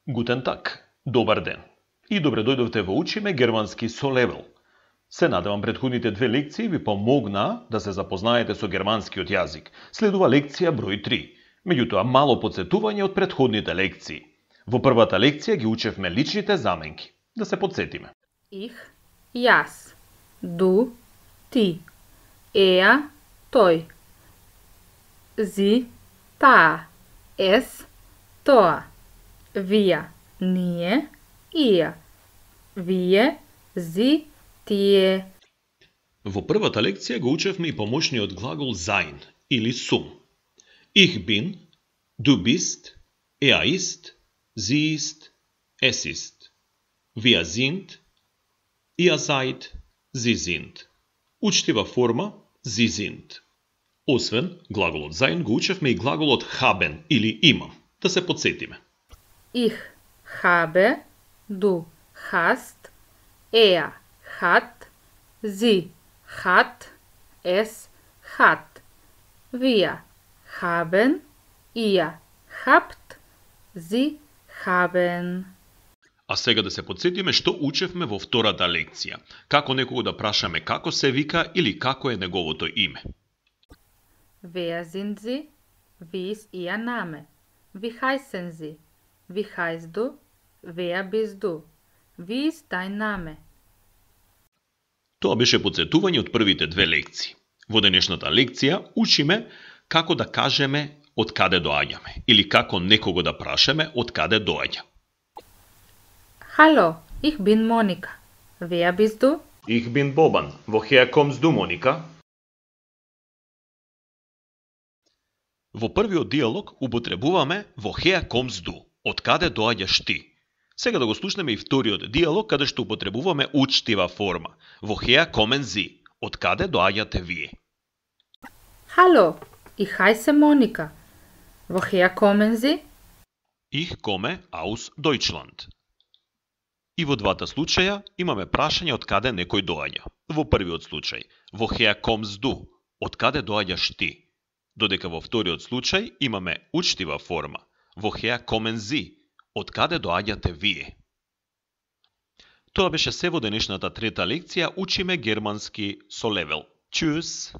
Guten Tag, добар ден. И добре дојдовте во Учиме германски со левел. Се надевам претходните две лекции ви помогна да се запознаете со германскиот јазик. Следува лекција број 3. Меѓутоа, мало подсетување од претходните лекции. Во првата лекција ги учевме личните заменки. Да се подсетиме. Ich, јас. Du, ти. Er, тој. Sie, таа. Es, тоа. Wir, ние. Ihr. Вие, sie, тие. Во првата лекција го учевме и помошниот глагол sein или sum. Ich bin, du bist, er ist, sie ist, es ist. Wir sind, ihr seid, sie sind. Учтива форма sie sind. Освен глаголот sein го учевме и глаголот haben или имам. Да се подсетиме. Ich habe, du hast, er hat, sie hat, es hat. Wir haben, ihr habt, sie haben. А сега да се подсетиме што учевме во втората лекција. Како некого да прашаме како се вика или како е неговото име. Wer sind sie? Wie ist ihr Name? Wie heißen sie? Wie heißt du? Wer bist du? Wie ist dein Name? Тоа беше подсетување од првите две лекции. Во денешната лекција учиме како да кажеме од каде доаѓаме или како некого да прашаме од каде доаѓа. Hallo, ich bin Monika. Wer bist du? Ich bin Boban. Woher kommst du, Monika? Во првиот диалог употребуваме woher kommst du, од каде доаѓаш ти. Сега да го слушнеме и вториот диалог каде што употребуваме учтива форма. Woher kommen Sie, од каде доаѓате вие. Hallo, ich heiße Monika. Woher kommen Sie? Ich komme aus Deutschland. И во двата случаја имаме прашање од каде некој доаѓа. Во првиот случај, woher kommst du, од каде доаѓаш ти. Додека во вториот случај имаме учтива форма. Woher kommen Sie, од каде доаѓате вие. Тоа беше се во денешната трета лекција. Учиме германски со левел. Tschüss!